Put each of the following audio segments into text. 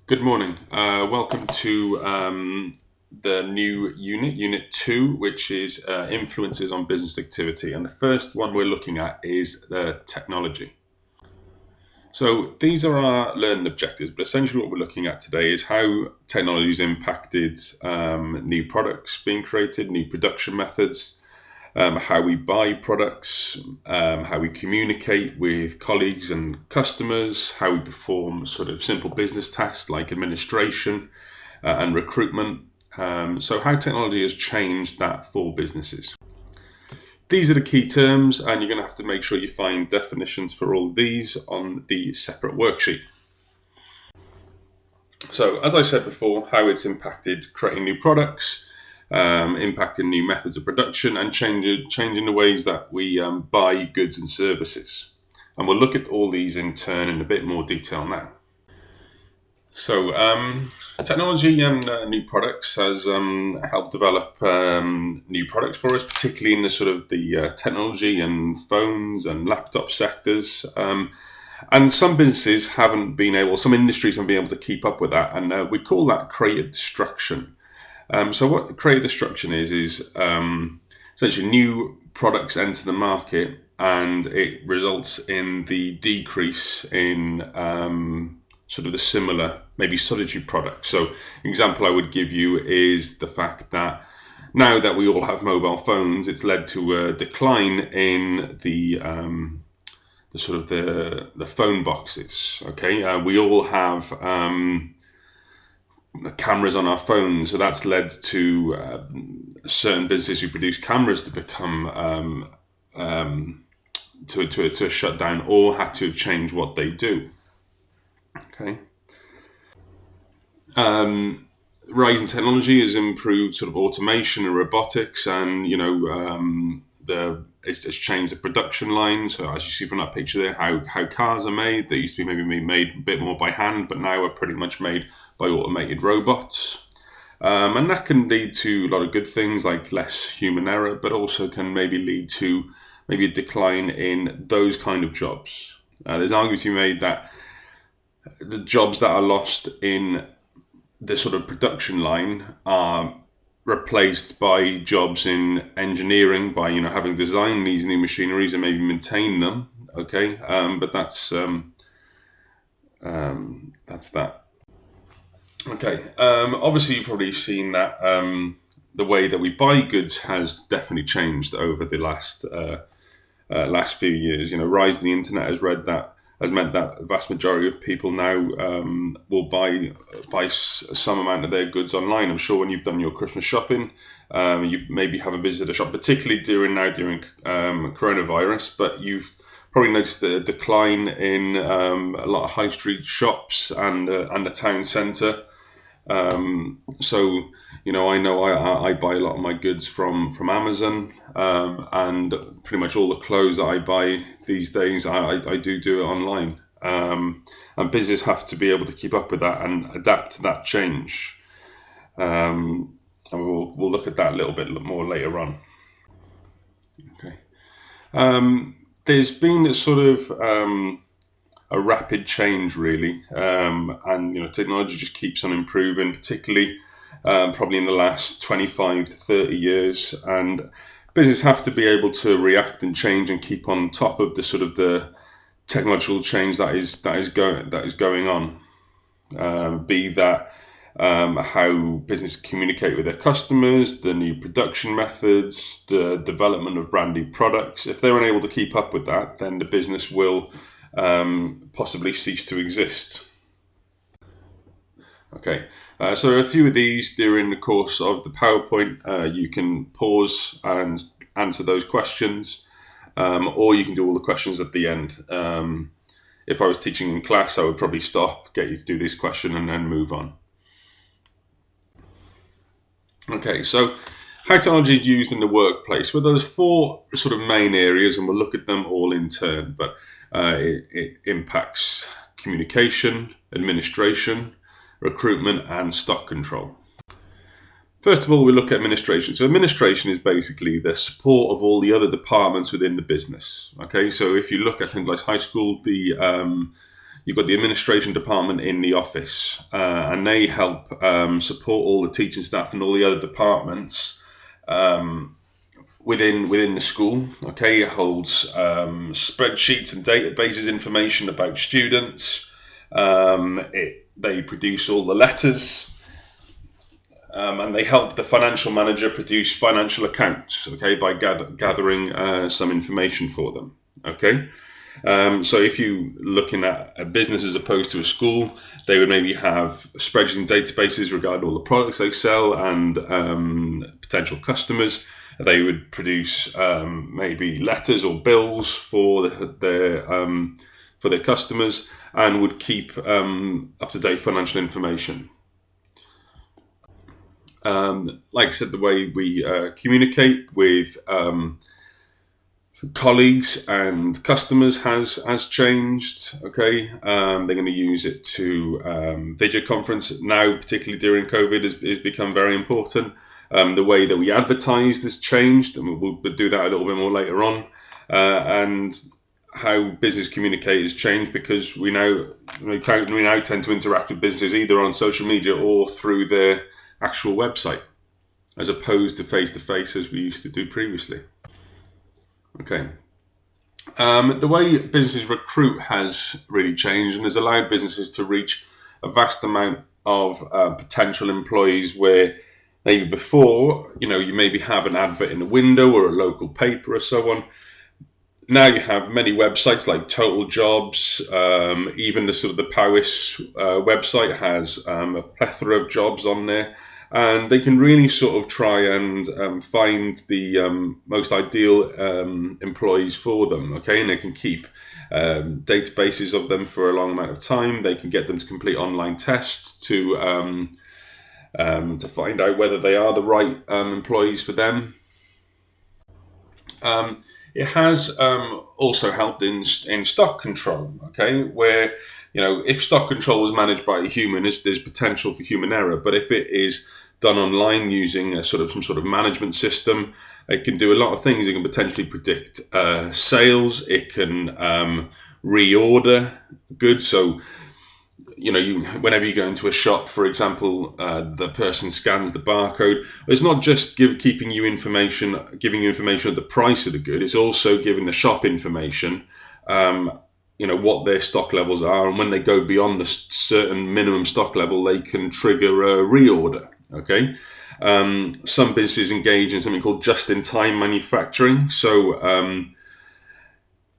Good morning. Welcome to the new Unit 2, which is influences on business activity. And the first one we're looking at is the technology. So these are our learning objectives, but essentially what we're looking at today is how technology has impacted new products being created, new production methods, how we buy products, how we communicate with colleagues and customers, how we perform sort of simple business tasks like administration and recruitment. So how technology has changed that for businesses. These are the key terms, and you're going to have to make sure you find definitions for all of these on the separate worksheet. So as I said before, how it's impacted creating new products, impacting new methods of production, and changing the ways that we buy goods and services. And we'll look at all these in turn in a bit more detail now. So technology and new products has helped develop new products for us, particularly in the sort of the technology and phones and laptop sectors. And some businesses some industries haven't been able to keep up with that, and we call that creative destruction. So what creative destruction is essentially new products enter the market, and it results in the decrease in sort of the similar, maybe substitute products. So an example I would give you is the fact that now that we all have mobile phones, it's led to a decline in the phone boxes. Okay, we all have cameras on our phones, so that's led to certain businesses who produce cameras to become to shut down or had to change what they do. Okay. Rising technology has improved sort of automation and robotics, and it's changed the production line. So as you see from that picture there, how cars are made. They used to be maybe made a bit more by hand, but now are pretty much made by automated robots. And that can lead to a lot of good things like less human error, but also can maybe lead to a decline in those kind of jobs. There's argument to be made that the jobs that are lost in the sort of production line are replaced by jobs in engineering, by having designed these new machineries and maybe maintain them. Okay, but that's that. Okay, obviously you've probably seen that the way that we buy goods has definitely changed over the last few years. Rise in the internet has meant that the vast majority of people now will buy some amount of their goods online. I'm sure when you've done your Christmas shopping, you maybe haven't visited a shop, particularly during coronavirus, but you've probably noticed a decline in a lot of high street shops and the town centre. So I know I buy a lot of my goods from Amazon, and pretty much all the clothes that I buy these days I do it online, and businesses have to be able to keep up with that and adapt to that change, and we'll look at that a little bit more later on. Okay, there's been a sort of a rapid change really, and technology just keeps on improving, particularly probably in the last 25 to 30 years, and businesses have to be able to react and change and keep on top of the sort of the technological change that is going on, be that how businesses communicate with their customers, the new production methods, the development of brand new products. If they're unable to keep up with that, then the business will possibly cease to exist. Okay, so there are a few of these during the course of the PowerPoint. You can pause and answer those questions, or you can do all the questions at the end. If I was teaching in class, I would probably stop, get you to do this question, and then move on. Okay, so how technology is used in the workplace. Well, there's four sort of main areas, and we'll look at them all in turn, but it impacts communication, administration, recruitment, and stock control. First of all, we look at administration. So administration is basically the support of all the other departments within the business. Okay, so if you look at things like high school, you've got the administration department in the office, and they help support all the teaching staff and all the other departments within the school. Okay, it holds spreadsheets and databases, information about students. They produce all the letters, and they help the financial manager produce financial accounts. Okay, by gathering some information for them. Okay. So if you're looking at a business as opposed to a school, they would maybe have spreadsheets and databases regarding all the products they sell and potential customers. They would produce maybe letters or bills for their customers, and would keep up-to-date financial information. Like I said, the way we communicate with colleagues and customers has changed. Okay, they're going to use it to video conference now, particularly during COVID, has become very important. The way that we advertise has changed, and we'll do that a little bit more later on. And how business communicate has changed, because we now tend to interact with businesses either on social media or through their actual website, as opposed to face-to-face as we used to do previously. Okay. The way businesses recruit has really changed, and has allowed businesses to reach a vast amount of potential employees, where maybe before, you maybe have an advert in a window or a local paper or so on. Now you have many websites like Total Jobs, even the Powys website has a plethora of jobs on there. And they can really sort of try and find the most ideal employees for them, okay? And they can keep databases of them for a long amount of time. They can get them to complete online tests to find out whether they are the right employees for them. It has also helped in stock control, okay? Where, if stock control is managed by a human, there's potential for human error. But if it is done online using some sort of management system, it can do a lot of things. It can potentially predict sales. It can reorder goods. So, whenever you go into a shop, for example, the person scans the barcode. It's not just giving you information of the price of the good. It's also giving the shop information, what their stock levels are, and when they go beyond the certain minimum stock level, they can trigger a reorder. Okay. Some businesses engage in something called just-in-time manufacturing. So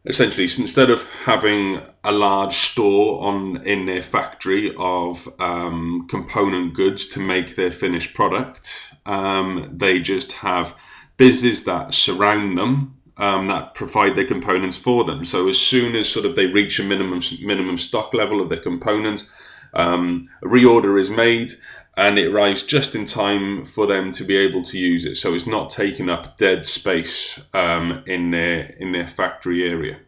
essentially, instead of having a large store in their factory of component goods to make their finished product, they just have businesses that surround them, that provide their components for them. So as soon as they reach a minimum stock level of their components, a reorder is made, and it arrives just in time for them to be able to use it. So it's not taking up dead space in their factory area.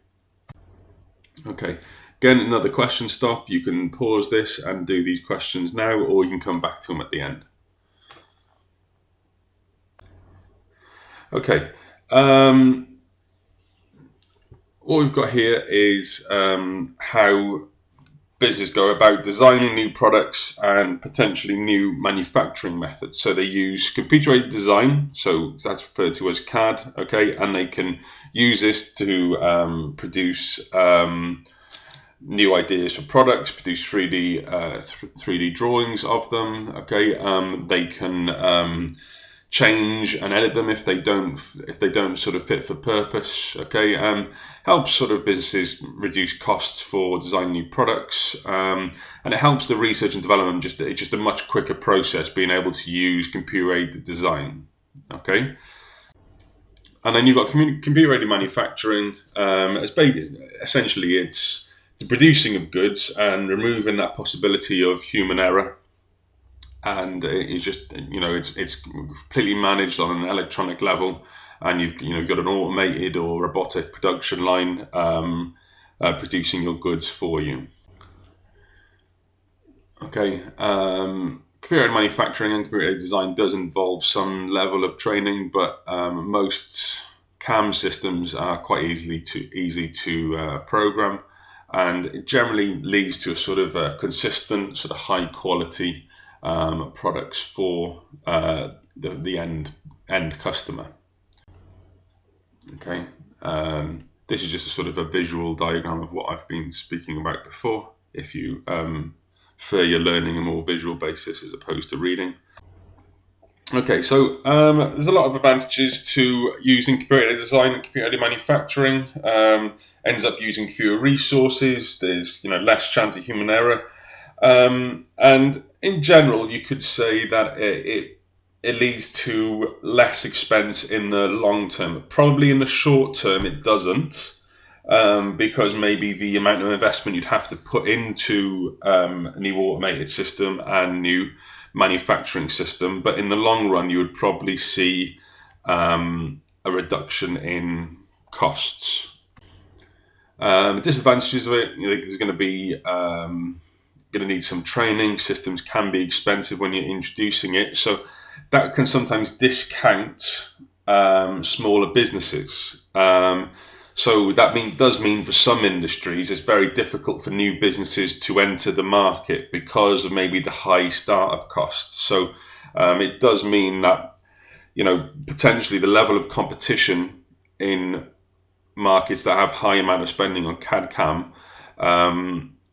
Okay, again, another question stop. You can pause this and do these questions now, or you can come back to them at the end. Okay, what we've got here is how businesses go about designing new products and potentially new manufacturing methods. So they use computer-aided design, so that's referred to as CAD, okay, and they can use this to produce new ideas for products, produce 3D drawings of them, okay. They can change and edit them if they don't fit for purpose, okay. Helps businesses reduce costs for designing new products, and it helps the research and development just a much quicker process, being able to use computer-aided design, okay. And then you've got computer-aided manufacturing. Essentially it's the producing of goods and removing that possibility of human error. And it's just, it's completely managed on an electronic level, and you've got an automated or robotic production line producing your goods for you. Okay, computer-aided manufacturing and computer-aided design does involve some level of training, but most CAM systems are quite easy to program. and it generally leads to a sort of consistent, sort of high quality products for the end customer. Okay, this is just a sort of a visual diagram of what I've been speaking about before, if you prefer your learning a more visual basis as opposed to reading. Okay, so there's a lot of advantages to using computer-aided design and computer-aided manufacturing. Ends up using fewer resources. There's less chance of human error, and in general, you could say that it leads to less expense in the long term. Probably in the short term, it doesn't, because maybe the amount of investment you'd have to put into a new automated system and new manufacturing system. But in the long run, you would probably see a reduction in costs. Disadvantages of it, there's going to be going to need some training. Systems can be expensive when you're introducing it, so that can sometimes discount smaller businesses. So that does mean for some industries it's very difficult for new businesses to enter the market because of maybe the high startup costs. So it does mean that potentially the level of competition in markets that have high amount of spending on CAD/CAM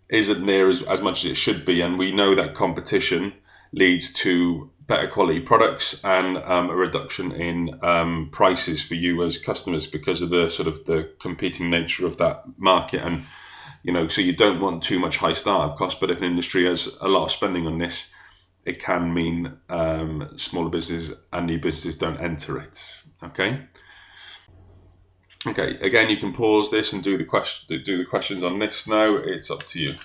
isn't near as much as it should be, and we know that competition leads to better quality products and a reduction in prices for you as customers because of the sort of the competing nature of that market. And so you don't want too much high startup cost, but if an industry has a lot of spending on this, it can mean smaller businesses and new businesses don't enter it. Okay, again, you can pause this and do the questions on this now. It's up to you.